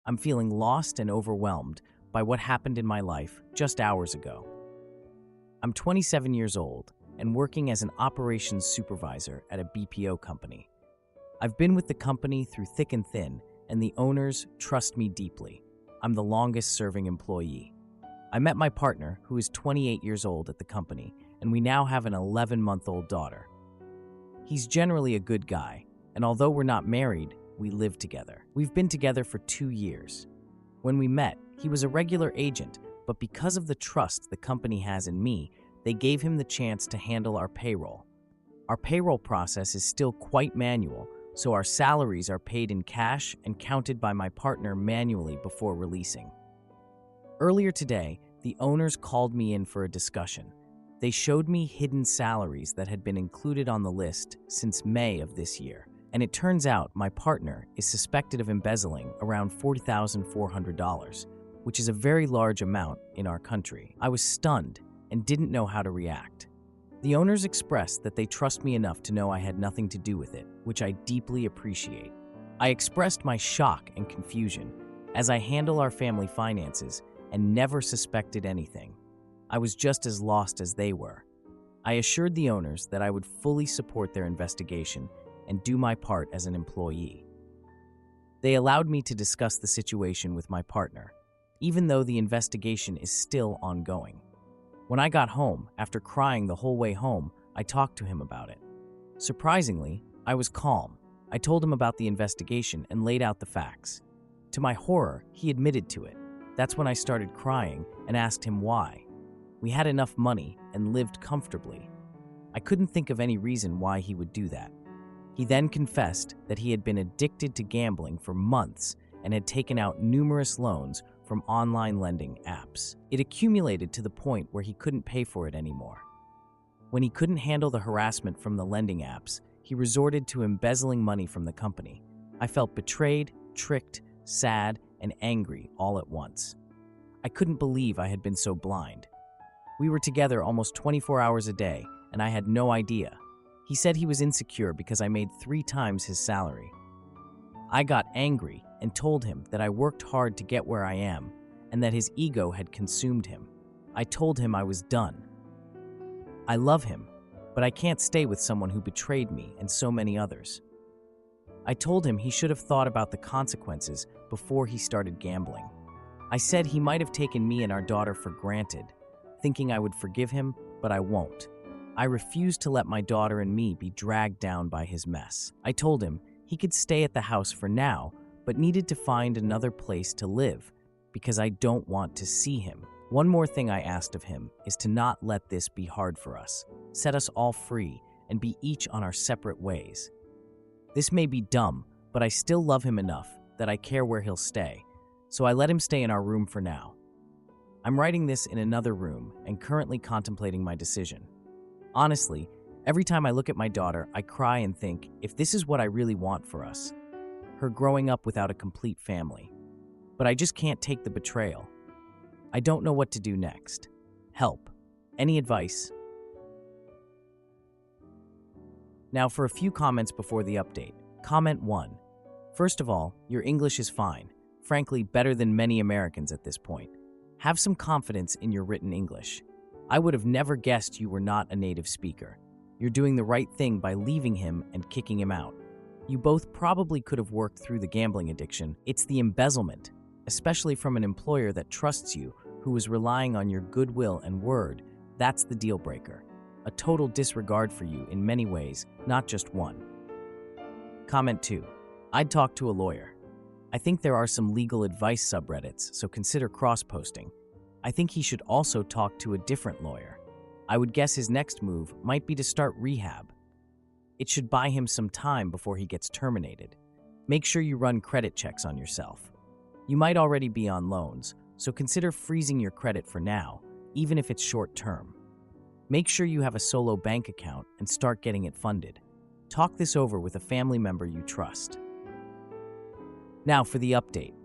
I'm feeling lost and overwhelmed by what happened in my life just hours ago. I'm 27 years old and working as an operations supervisor at a BPO company. I've been with the company through thick and thin, and the owners trust me deeply. I'm the longest-serving employee. I met my partner, who is 28 years old at the company, and we now have an 11-month-old daughter. He's generally a good guy, and although we're not married, we live together. We've been together for 2 years. When we met, he was a regular agent, but because of the trust the company has in me, they gave him the chance to handle our payroll. Our payroll process is still quite manual, so our salaries are paid in cash and counted by my partner manually before releasing. Earlier today, the owners called me in for a discussion. They showed me hidden salaries that had been included on the list since May of this year, and it turns out my partner is suspected of embezzling around $40,400, which is a very large amount in our country. I was stunned and didn't know how to react. The owners expressed that they trust me enough to know I had nothing to do with it, which I deeply appreciate. I expressed my shock and confusion as I handle our family finances and never suspected anything. I was just as lost as they were. I assured the owners that I would fully support their investigation and do my part as an employee. They allowed me to discuss the situation with my partner, even though the investigation is still ongoing. When I got home, after crying the whole way home, I talked to him about it. Surprisingly, I was calm. I told him about the investigation and laid out the facts. To my horror, he admitted to it. That's when I started crying and asked him why. We had enough money and lived comfortably. I couldn't think of any reason why he would do that. He then confessed that he had been addicted to gambling for months and had taken out numerous loans from online lending apps. It accumulated to the point where he couldn't pay for it anymore. When he couldn't handle the harassment from the lending apps, he resorted to embezzling money from the company. I felt betrayed, tricked, sad, and angry all at once. I couldn't believe I had been so blind. We were together almost 24 hours a day, and I had no idea. He said he was insecure because I made 3 times his salary. I got angry and told him that I worked hard to get where I am and that his ego had consumed him. I told him I was done. I love him, but I can't stay with someone who betrayed me and so many others. I told him he should have thought about the consequences before he started gambling. I said he might have taken me and our daughter for granted, thinking I would forgive him, but I won't. I refused to let my daughter and me be dragged down by his mess. I told him he could stay at the house for now, but needed to find another place to live because I don't want to see him. One more thing I asked of him is to not let this be hard for us. Set us all free and be each on our separate ways. This may be dumb, but I still love him enough that I care where he'll stay, so I let him stay in our room for now. I'm writing this in another room and currently contemplating my decision. Honestly, every time I look at my daughter, I cry and think, if this is what I really want for us, her growing up without a complete family. But I just can't take the betrayal. I don't know what to do next. Help. Any advice? Now for a few comments before the update. Comment 1. First of all, your English is fine. Frankly, better than many Americans at this point. Have some confidence in your written English. I would have never guessed you were not a native speaker. You're doing the right thing by leaving him and kicking him out. You both probably could have worked through the gambling addiction. It's the embezzlement, especially from an employer that trusts you, who is relying on your goodwill and word. That's the deal breaker. A total disregard for you in many ways, not just one. Comment 2. I'd talk to a lawyer. I think there are some legal advice subreddits, so consider cross-posting. I think he should also talk to a different lawyer. I would guess his next move might be to start rehab. It should buy him some time before he gets terminated. Make sure you run credit checks on yourself. You might already be on loans, so consider freezing your credit for now, even if it's short-term. Make sure you have a solo bank account and start getting it funded. Talk this over with a family member you trust. Now for the update.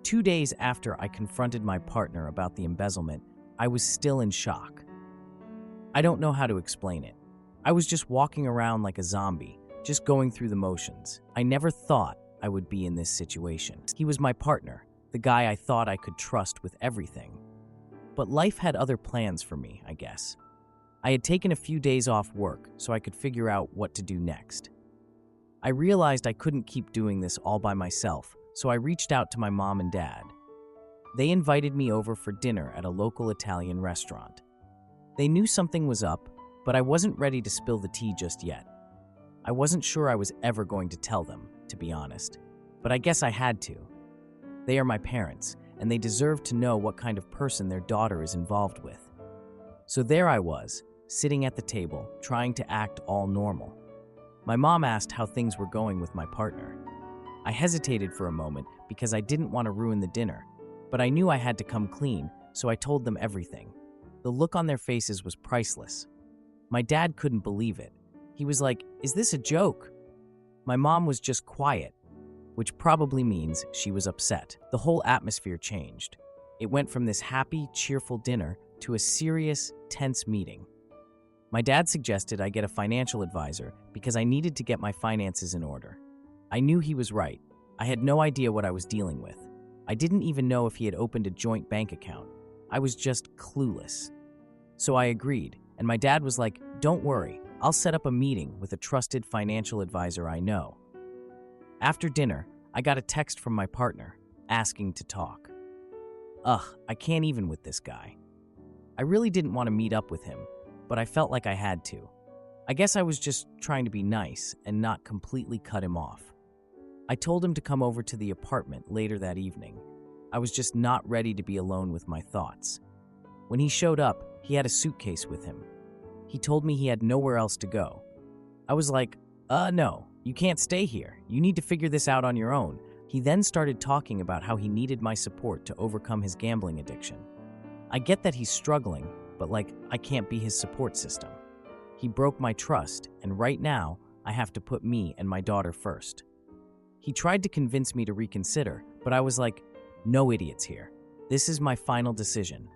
2 days after I confronted my partner about the embezzlement, I was still in shock. I don't know how to explain it. I was just walking around like a zombie, just going through the motions. I never thought I would be in this situation. He was my partner, the guy I thought I could trust with everything. But life had other plans for me, I guess. I had taken a few days off work so I could figure out what to do next. I realized I couldn't keep doing this all by myself, so I reached out to my mom and dad. They invited me over for dinner at a local Italian restaurant. They knew something was up, but I wasn't ready to spill the tea just yet. I wasn't sure I was ever going to tell them, to be honest, but I guess I had to. They are my parents, and they deserve to know what kind of person their daughter is involved with. So there I was, sitting at the table, trying to act all normal. My mom asked how things were going with my partner. I hesitated for a moment because I didn't want to ruin the dinner, but I knew I had to come clean, so I told them everything. The look on their faces was priceless. My dad couldn't believe it. He was like, "Is this a joke?" My mom was just quiet, which probably means she was upset. The whole atmosphere changed. It went from this happy, cheerful dinner to a serious, tense meeting. My dad suggested I get a financial advisor because I needed to get my finances in order. I knew he was right. I had no idea what I was dealing with. I didn't even know if he had opened a joint bank account. I was just clueless. So I agreed, and my dad was like, "Don't worry, I'll set up a meeting with a trusted financial advisor I know." After dinner, I got a text from my partner, asking to talk. I can't even with this guy. I really didn't want to meet up with him, but I felt like I had to. I guess I was just trying to be nice and not completely cut him off. I told him to come over to the apartment later that evening. I was just not ready to be alone with my thoughts. When he showed up, he had a suitcase with him. He told me he had nowhere else to go. I was like, no, you can't stay here. You need to figure this out on your own." He then started talking about how he needed my support to overcome his gambling addiction. I get that he's struggling, but I can't be his support system. He broke my trust, and right now, I have to put me and my daughter first. He tried to convince me to reconsider, but I was like, "No idiots here. This is my final decision."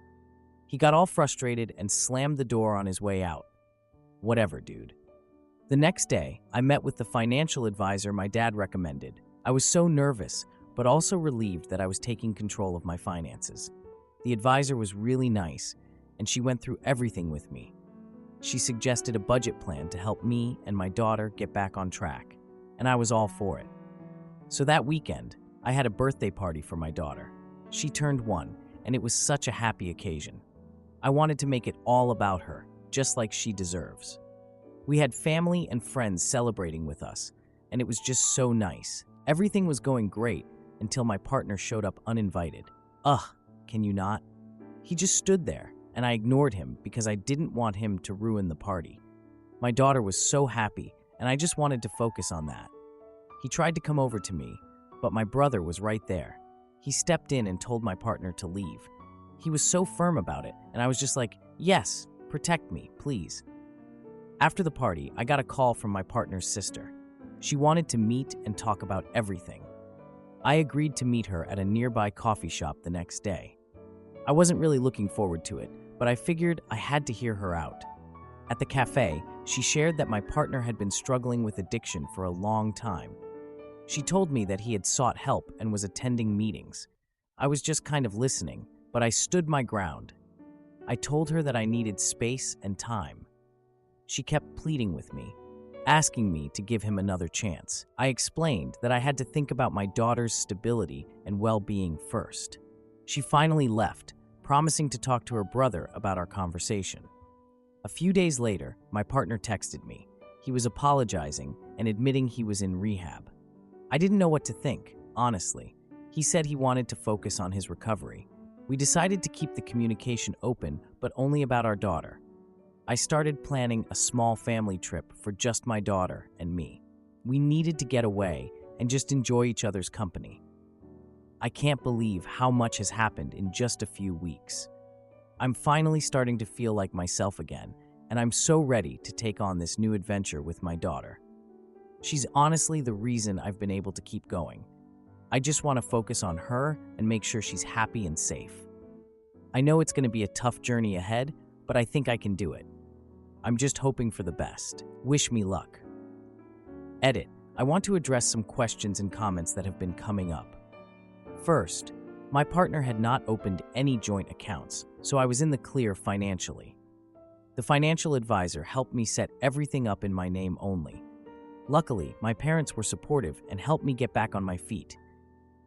He got all frustrated and slammed the door on his way out. Whatever, dude. The next day, I met with the financial advisor my dad recommended. I was so nervous, but also relieved that I was taking control of my finances. The advisor was really nice, and she went through everything with me. She suggested a budget plan to help me and my daughter get back on track, and I was all for it. So that weekend, I had a birthday party for my daughter. She turned 1, and it was such a happy occasion. I wanted to make it all about her, just like she deserves. We had family and friends celebrating with us, and it was just so nice. Everything was going great until my partner showed up uninvited. Can you not? He just stood there, and I ignored him because I didn't want him to ruin the party. My daughter was so happy, and I just wanted to focus on that. He tried to come over to me, but my brother was right there. He stepped in and told my partner to leave. He was so firm about it, and I was just like, "Yes, protect me, please." After the party, I got a call from my partner's sister. She wanted to meet and talk about everything. I agreed to meet her at a nearby coffee shop the next day. I wasn't really looking forward to it, but I figured I had to hear her out. At the cafe, she shared that my partner had been struggling with addiction for a long time. She told me that he had sought help and was attending meetings. I was just kind of listening, but I stood my ground. I told her that I needed space and time. She kept pleading with me, asking me to give him another chance. I explained that I had to think about my daughter's stability and well-being first. She finally left, promising to talk to her brother about our conversation. A few days later, my partner texted me. He was apologizing and admitting he was in rehab. I didn't know what to think, honestly. He said he wanted to focus on his recovery. We decided to keep the communication open, but only about our daughter. I started planning a small family trip for just my daughter and me. We needed to get away and just enjoy each other's company. I can't believe how much has happened in just a few weeks. I'm finally starting to feel like myself again, and I'm so ready to take on this new adventure with my daughter. She's honestly the reason I've been able to keep going. I just want to focus on her and make sure she's happy and safe. I know it's going to be a tough journey ahead, but I think I can do it. I'm just hoping for the best. Wish me luck. Edit. I want to address some questions and comments that have been coming up. First, My partner had not opened any joint accounts, so I was in the clear financially. The financial advisor helped me set everything up in my name only. Luckily, my parents were supportive and helped me get back on my feet.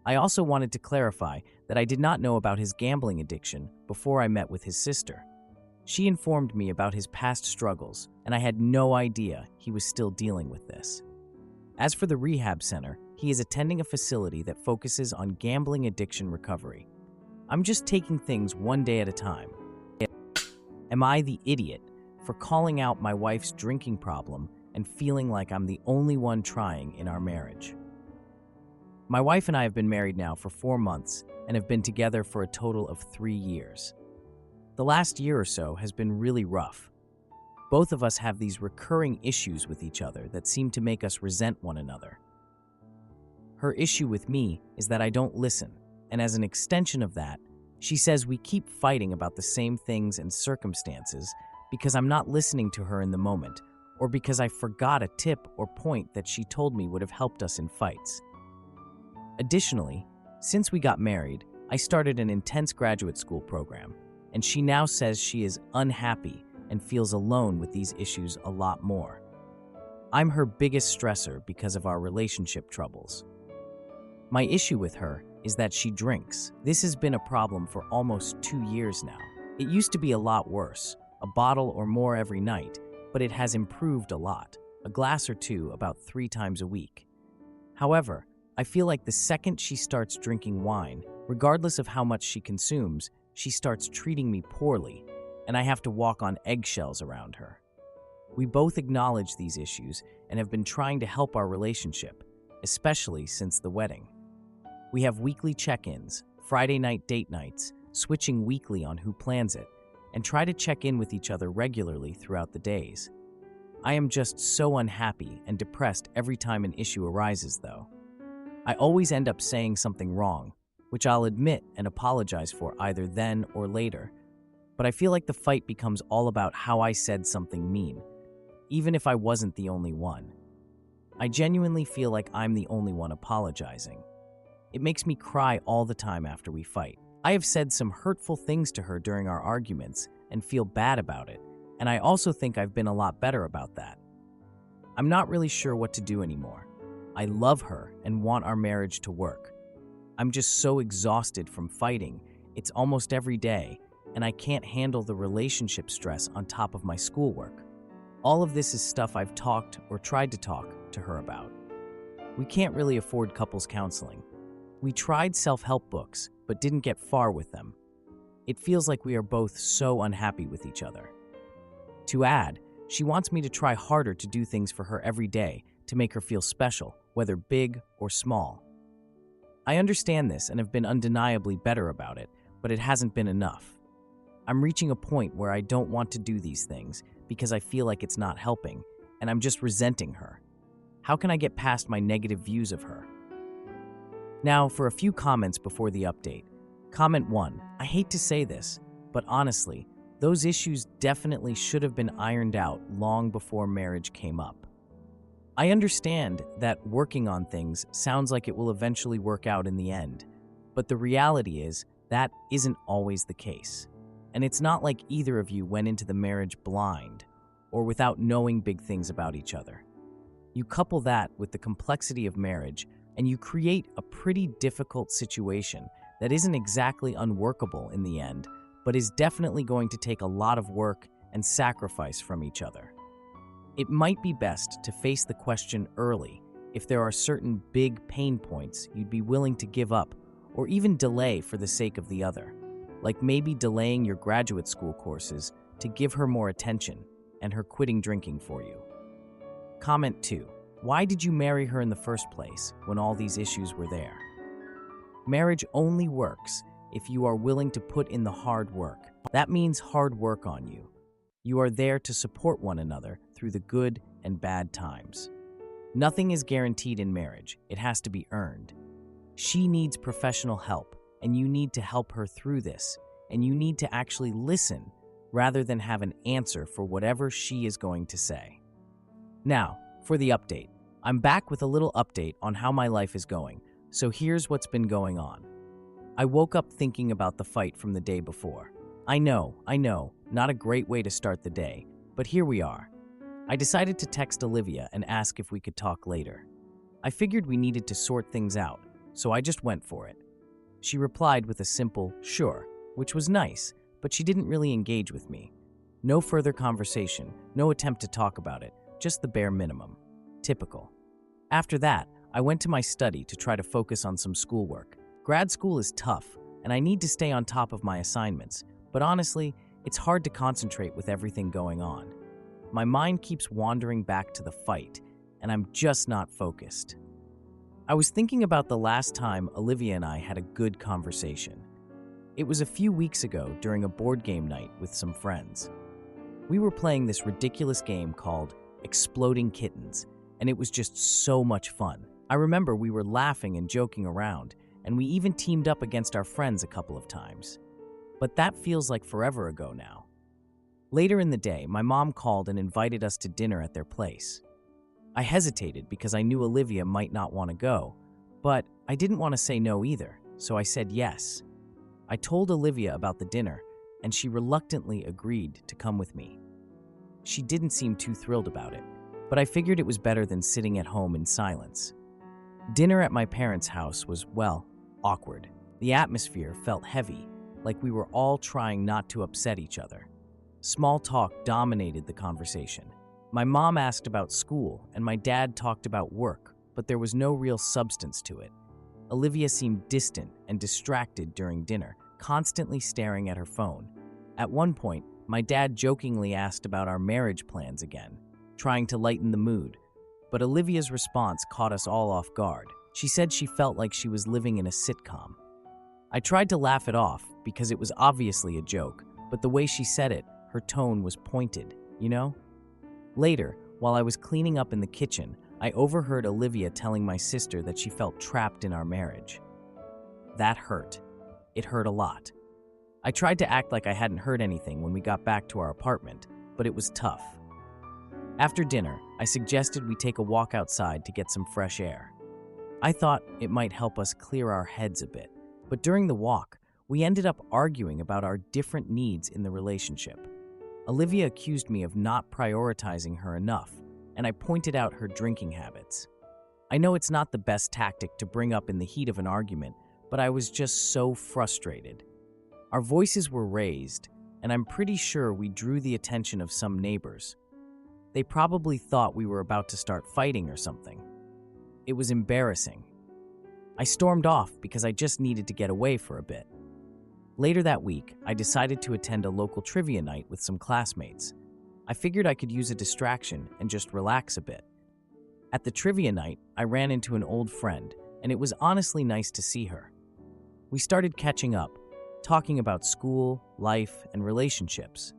I also wanted to clarify that I did not know about his gambling addiction before I met with his sister. She informed me about his past struggles, and I had no idea he was still dealing with this. As for the rehab center, he is attending a facility that focuses on gambling addiction recovery. I'm just taking things one day at a time. Am I the idiot for calling out my wife's drinking problem and feeling like I'm the only one trying in our marriage? My wife and I have been married now for 4 months and have been together for a total of 3 years. The last year or so has been really rough. Both of us have these recurring issues with each other that seem to make us resent one another. Her issue with me is that I don't listen, and as an extension of that, she says we keep fighting about the same things and circumstances because I'm not listening to her in the moment, or because I forgot a tip or point that she told me would have helped us in fights. Additionally, since we got married, I started an intense graduate school program, and she now says she is unhappy and feels alone with these issues a lot more. I'm her biggest stressor because of our relationship troubles. My issue with her is that she drinks. This has been a problem for almost 2 years now. It used to be a lot worse, a bottle or more every night, but it has improved a lot, a glass or two about 3 times a week. However, I feel like the second she starts drinking wine, regardless of how much she consumes, she starts treating me poorly, and I have to walk on eggshells around her. We both acknowledge these issues and have been trying to help our relationship, especially since the wedding. We have weekly check-ins, Friday night date nights, switching weekly on who plans it, and try to check in with each other regularly throughout the days. I am just so unhappy and depressed every time an issue arises, though. I always end up saying something wrong, which I'll admit and apologize for either then or later, but I feel like the fight becomes all about how I said something mean, even if I wasn't the only one. I genuinely feel like I'm the only one apologizing. It makes me cry all the time after we fight. I have said some hurtful things to her during our arguments and feel bad about it, and I also think I've been a lot better about that. I'm not really sure what to do anymore. I love her and want our marriage to work. I'm just so exhausted from fighting. It's almost every day, and I can't handle the relationship stress on top of my schoolwork. All of this is stuff I've talked or tried to talk to her about. We can't really afford couples counseling. We tried self-help books, but didn't get far with them. It feels like we are both so unhappy with each other. To add, she wants me to try harder to do things for her every day to make her feel special, whether big or small. I understand this and have been undeniably better about it, but it hasn't been enough. I'm reaching a point where I don't want to do these things because I feel like it's not helping, and I'm just resenting her. How can I get past my negative views of her? Now, for a few comments before the update. Comment 1. I hate to say this, but honestly, those issues definitely should have been ironed out long before marriage came up. I understand that working on things sounds like it will eventually work out in the end, but the reality is that isn't always the case. And it's not like either of you went into the marriage blind or without knowing big things about each other. You couple that with the complexity of marriage, and you create a pretty difficult situation that isn't exactly unworkable in the end, but is definitely going to take a lot of work and sacrifice from each other. It might be best to face the question early if there are certain big pain points you'd be willing to give up or even delay for the sake of the other, like maybe delaying your graduate school courses to give her more attention and her quitting drinking for you. Comment 2. Why did you marry her in the first place when all these issues were there? Marriage only works if you are willing to put in the hard work. That means hard work on you. You are there to support one another through the good and bad times. Nothing is guaranteed in marriage. It has to be earned. She needs professional help, and you need to help her through this, and you need to actually listen rather than have an answer for whatever she is going to say. Now, for the update. I'm back with a little update on how my life is going, so here's what's been going on. I woke up thinking about the fight from the day before. I know, not a great way to start the day, but here we are. I decided to text Olivia and ask if we could talk later. I figured we needed to sort things out, so I just went for it. She replied with a simple, sure, which was nice, but she didn't really engage with me. No further conversation, no attempt to talk about it, just the bare minimum. Typical. After that, I went to my study to try to focus on some schoolwork. Grad school is tough, and I need to stay on top of my assignments, but honestly, it's hard to concentrate with everything going on. My mind keeps wandering back to the fight, and I'm just not focused. I was thinking about the last time Olivia and I had a good conversation. It was a few weeks ago during a board game night with some friends. We were playing this ridiculous game called Exploding Kittens, and it was just so much fun. I remember we were laughing and joking around, and we even teamed up against our friends a couple of times. But that feels like forever ago now. Later in the day, my mom called and invited us to dinner at their place. I hesitated because I knew Olivia might not want to go, but I didn't want to say no either, so I said yes. I told Olivia about the dinner, and she reluctantly agreed to come with me. She didn't seem too thrilled about it, but I figured it was better than sitting at home in silence. Dinner at my parents' house was, well, awkward. The atmosphere felt heavy, like we were all trying not to upset each other. Small talk dominated the conversation. My mom asked about school, and my dad talked about work, but there was no real substance to it. Olivia seemed distant and distracted during dinner, constantly staring at her phone. At one point, my dad jokingly asked about our marriage plans again, trying to lighten the mood, but Olivia's response caught us all off guard. She said she felt like she was living in a sitcom. I tried to laugh it off because it was obviously a joke, but the way she said it, her tone was pointed, you know? Later, while I was cleaning up in the kitchen, I overheard Olivia telling my sister that she felt trapped in our marriage. That hurt. It hurt a lot. I tried to act like I hadn't heard anything when we got back to our apartment, but it was tough. After dinner, I suggested we take a walk outside to get some fresh air. I thought it might help us clear our heads a bit, but during the walk, we ended up arguing about our different needs in the relationship. Olivia accused me of not prioritizing her enough, and I pointed out her drinking habits. I know it's not the best tactic to bring up in the heat of an argument, but I was just so frustrated. Our voices were raised, and I'm pretty sure we drew the attention of some neighbors. They probably thought we were about to start fighting or something. It was embarrassing. I stormed off because I just needed to get away for a bit. Later that week, I decided to attend a local trivia night with some classmates. I figured I could use a distraction and just relax a bit. At the trivia night, I ran into an old friend, and it was honestly nice to see her. We started catching up, talking about school, life, and relationships.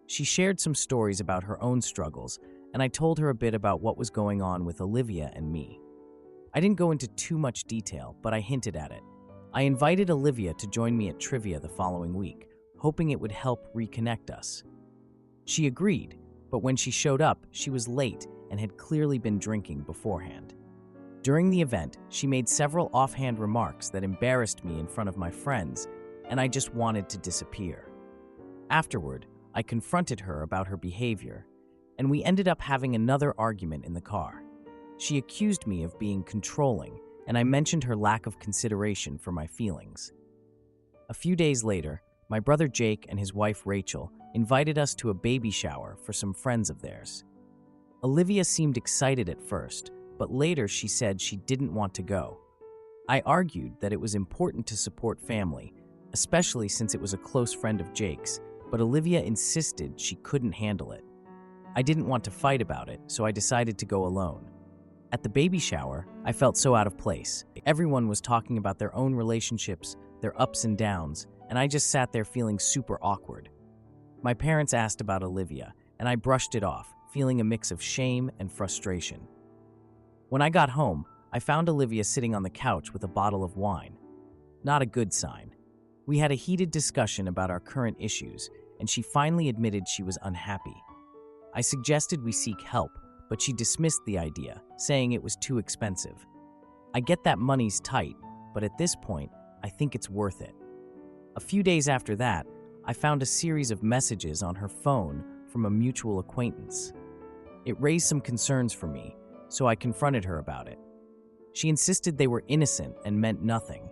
She shared some stories about her own struggles, and I told her a bit about what was going on with Olivia and me. I didn't go into too much detail, but I hinted at it. I invited Olivia to join me at trivia the following week, hoping it would help reconnect us. She agreed, but when she showed up, she was late and had clearly been drinking beforehand. During the event, she made several offhand remarks that embarrassed me in front of my friends, and I just wanted to disappear. Afterward, I confronted her about her behavior, and we ended up having another argument in the car. She accused me of being controlling, and I mentioned her lack of consideration for my feelings. A few days later, my brother Jake and his wife Rachel invited us to a baby shower for some friends of theirs. Olivia seemed excited at first, but later she said she didn't want to go. I argued that it was important to support family, especially since it was a close friend of Jake's, but Olivia insisted she couldn't handle it. I didn't want to fight about it, so I decided to go alone. At the baby shower, I felt so out of place. Everyone was talking about their own relationships, their ups and downs, and I just sat there feeling super awkward. My parents asked about Olivia, and I brushed it off, feeling a mix of shame and frustration. When I got home, I found Olivia sitting on the couch with a bottle of wine. Not a good sign. We had a heated discussion about our current issues, and she finally admitted she was unhappy. I suggested we seek help, but she dismissed the idea, saying it was too expensive. I get that money's tight, but at this point, I think it's worth it. A few days after that, I found a series of messages on her phone from a mutual acquaintance. It raised some concerns for me, so I confronted her about it. She insisted they were innocent and meant nothing,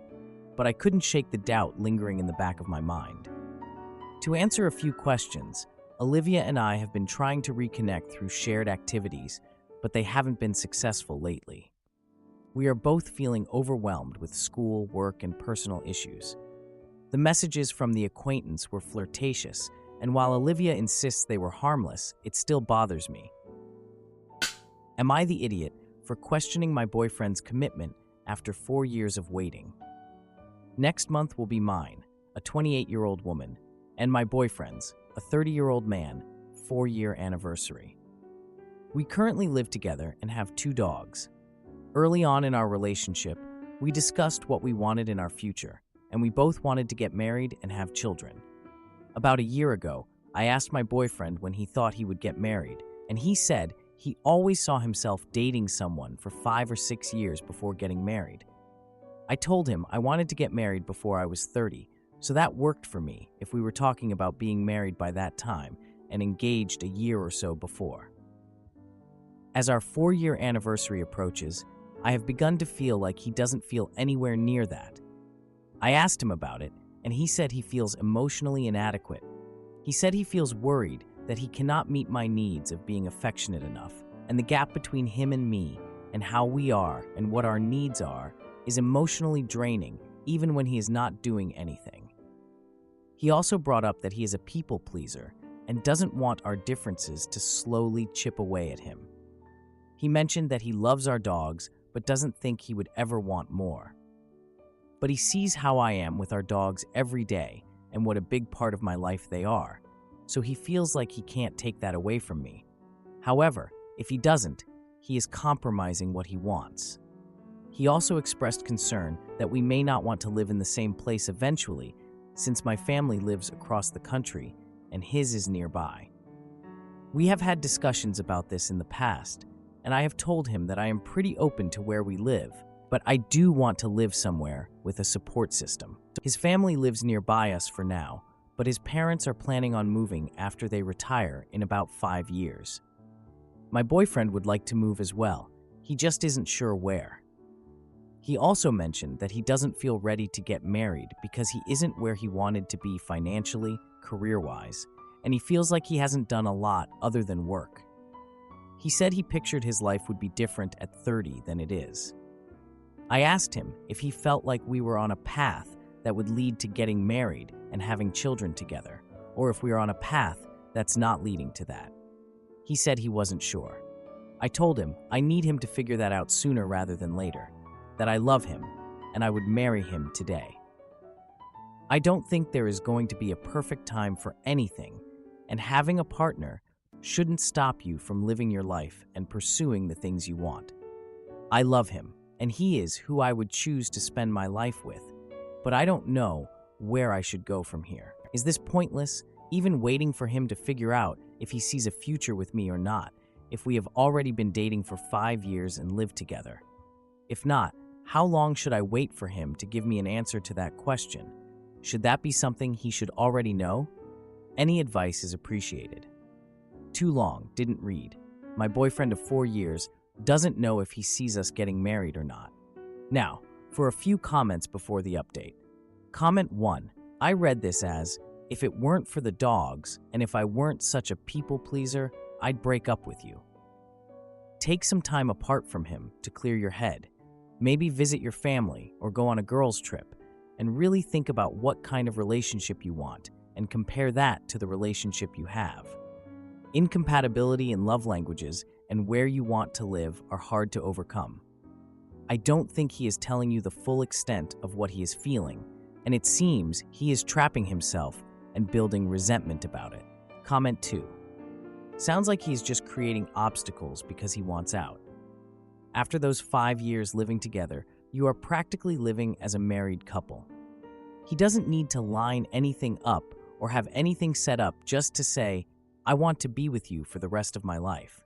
but I couldn't shake the doubt lingering in the back of my mind. To answer a few questions, Olivia and I have been trying to reconnect through shared activities, but they haven't been successful lately. We are both feeling overwhelmed with school, work, and personal issues. The messages from the acquaintance were flirtatious, and while Olivia insists they were harmless, it still bothers me. Am I the idiot for questioning my boyfriend's commitment after 4 years of waiting? Next month will be mine, a 28-year-old woman, and my boyfriend's, a 30-year-old man, 4-year anniversary. We currently live together and have 2 dogs. Early on in our relationship, we discussed what we wanted in our future, and we both wanted to get married and have children. About a year ago, I asked my boyfriend when he thought he would get married, and he said he always saw himself dating someone for 5 or 6 years before getting married. I told him I wanted to get married before I was 30, so that worked for me if we were talking about being married by that time and engaged a year or so before. As our 4-year anniversary approaches, I have begun to feel like he doesn't feel anywhere near that. I asked him about it, and he said he feels emotionally inadequate. He said he feels worried that he cannot meet my needs of being affectionate enough, and the gap between him and me and how we are and what our needs are is emotionally draining even when he is not doing anything. He also brought up that he is a people pleaser and doesn't want our differences to slowly chip away at him. He mentioned that he loves our dogs but doesn't think he would ever want more. But he sees how I am with our dogs every day and what a big part of my life they are, so he feels like he can't take that away from me. However, if he doesn't, he is compromising what he wants. He also expressed concern that we may not want to live in the same place eventually, since my family lives across the country and his is nearby. We have had discussions about this in the past, and I have told him that I am pretty open to where we live, but I do want to live somewhere with a support system. His family lives nearby us for now, but his parents are planning on moving after they retire in about 5 years. My boyfriend would like to move as well, he just isn't sure where. He also mentioned that he doesn't feel ready to get married because he isn't where he wanted to be financially, career-wise, and he feels like he hasn't done a lot other than work. He said he pictured his life would be different at 30 than it is. I asked him if he felt like we were on a path that would lead to getting married and having children together, or if we are on a path that's not leading to that. He said he wasn't sure. I told him I need him to figure that out sooner rather than later, that I love him and I would marry him today. I don't think there is going to be a perfect time for anything, and having a partner shouldn't stop you from living your life and pursuing the things you want. I love him, and he is who I would choose to spend my life with, but I don't know where I should go from here. Is this pointless, even waiting for him to figure out if he sees a future with me or not, if we have already been dating for 5 years and lived together? If not, how long should I wait for him to give me an answer to that question? Should that be something he should already know? Any advice is appreciated. Too long, didn't read. My boyfriend of 4 years doesn't know if he sees us getting married or not. Now, for a few comments before the update. Comment 1. I read this as, if it weren't for the dogs, and if I weren't such a people pleaser, I'd break up with you. Take some time apart from him to clear your head. Maybe visit your family or go on a girls' trip, and really think about what kind of relationship you want, and compare that to the relationship you have. Incompatibility in love languages and where you want to live are hard to overcome. I don't think he is telling you the full extent of what he is feeling, and it seems he is trapping himself and building resentment about it. Comment 2. Sounds like he's just creating obstacles because he wants out. After those 5 years living together, you are practically living as a married couple. He doesn't need to line anything up or have anything set up just to say, I want to be with you for the rest of my life.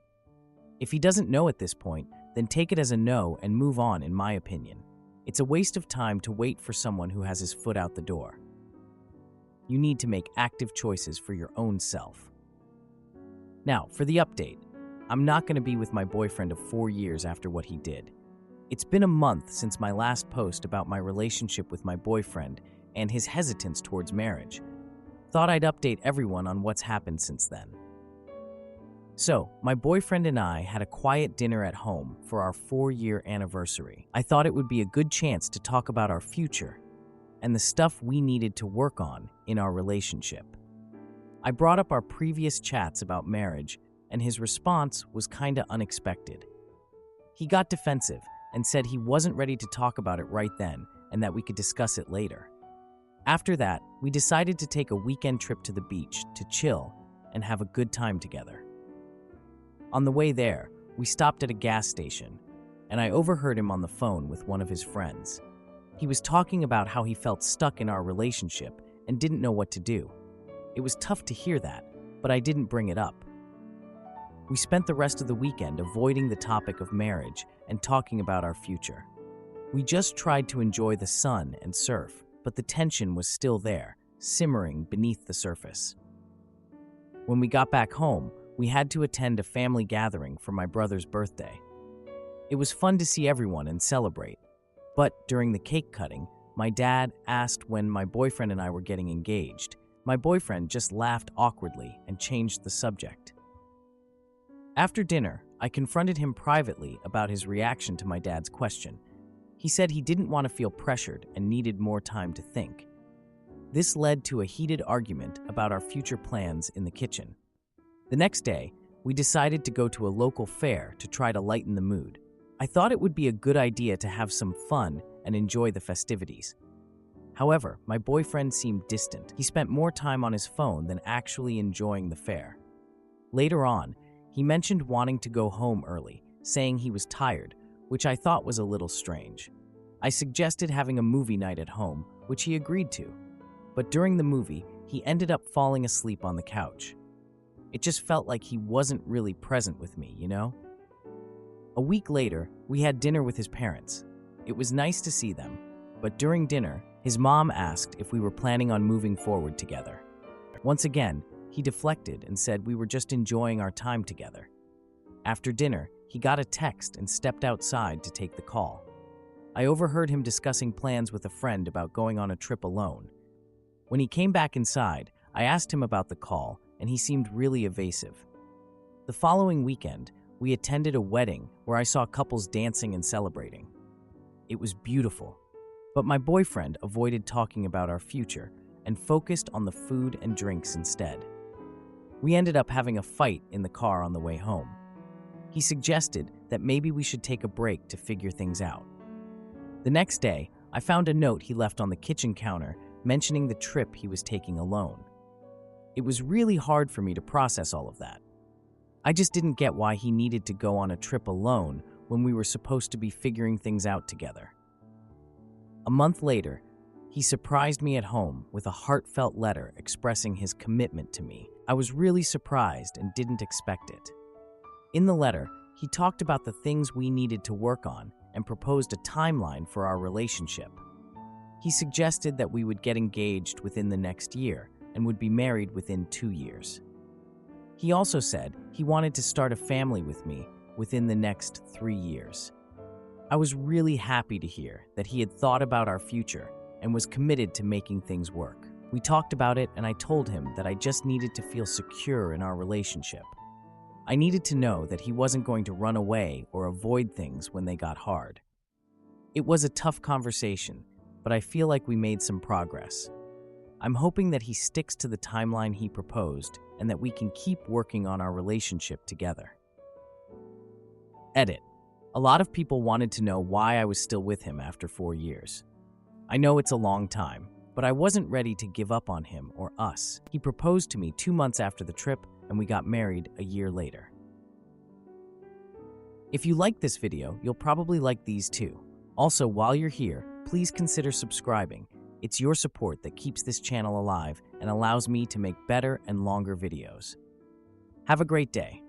If he doesn't know at this point, then take it as a no and move on, in my opinion. It's a waste of time to wait for someone who has his foot out the door. You need to make active choices for your own self. Now, for the update, I'm not going to be with my boyfriend of 4 years after what he did. It's been a month since my last post about my relationship with my boyfriend and his hesitance towards marriage. Thought I'd update everyone on what's happened since then. So, my boyfriend and I had a quiet dinner at home for our 4-year anniversary. I thought it would be a good chance to talk about our future and the stuff we needed to work on in our relationship. I brought up our previous chats about marriage, and his response was kinda unexpected. He got defensive and said he wasn't ready to talk about it right then and that we could discuss it later. After that, we decided to take a weekend trip to the beach to chill and have a good time together. On the way there, we stopped at a gas station, and I overheard him on the phone with one of his friends. He was talking about how he felt stuck in our relationship and didn't know what to do. It was tough to hear that, but I didn't bring it up. We spent the rest of the weekend avoiding the topic of marriage and talking about our future. We just tried to enjoy the sun and surf, but the tension was still there, simmering beneath the surface. When we got back home, we had to attend a family gathering for my brother's birthday. It was fun to see everyone and celebrate, but during the cake cutting, my dad asked when my boyfriend and I were getting engaged. My boyfriend just laughed awkwardly and changed the subject. After dinner, I confronted him privately about his reaction to my dad's question. He said he didn't want to feel pressured and needed more time to think. This led to a heated argument about our future plans in the kitchen. The next day, we decided to go to a local fair to try to lighten the mood. I thought it would be a good idea to have some fun and enjoy the festivities. However, my boyfriend seemed distant. He spent more time on his phone than actually enjoying the fair. Later on, he mentioned wanting to go home early, saying he was tired, which I thought was a little strange. I suggested having a movie night at home, which he agreed to. But during the movie, he ended up falling asleep on the couch. It just felt like he wasn't really present with me, you know? A week later, we had dinner with his parents. It was nice to see them, but during dinner, his mom asked if we were planning on moving forward together. Once again, he deflected and said we were just enjoying our time together. After dinner, he got a text and stepped outside to take the call. I overheard him discussing plans with a friend about going on a trip alone. When he came back inside, I asked him about the call, and he seemed really evasive. The following weekend, we attended a wedding where I saw couples dancing and celebrating. It was beautiful, but my boyfriend avoided talking about our future and focused on the food and drinks instead. We ended up having a fight in the car on the way home. He suggested that maybe we should take a break to figure things out. The next day, I found a note he left on the kitchen counter mentioning the trip he was taking alone. It was really hard for me to process all of that. I just didn't get why he needed to go on a trip alone when we were supposed to be figuring things out together. A month later, he surprised me at home with a heartfelt letter expressing his commitment to me. I was really surprised and didn't expect it. In the letter, he talked about the things we needed to work on and proposed a timeline for our relationship. He suggested that we would get engaged within the next year and would be married within 2 years. He also said he wanted to start a family with me within the next 3 years. I was really happy to hear that he had thought about our future and was committed to making things work. We talked about it, and I told him that I just needed to feel secure in our relationship. I needed to know that he wasn't going to run away or avoid things when they got hard. It was a tough conversation, but I feel like we made some progress. I'm hoping that he sticks to the timeline he proposed and that we can keep working on our relationship together. Edit. A lot of people wanted to know why I was still with him after 4 years. I know it's a long time, but I wasn't ready to give up on him or us. He proposed to me 2 months after the trip, and we got married a year later. If you liked this video, you'll probably like these too. Also, while you're here, please consider subscribing. It's your support that keeps this channel alive and allows me to make better and longer videos. Have a great day.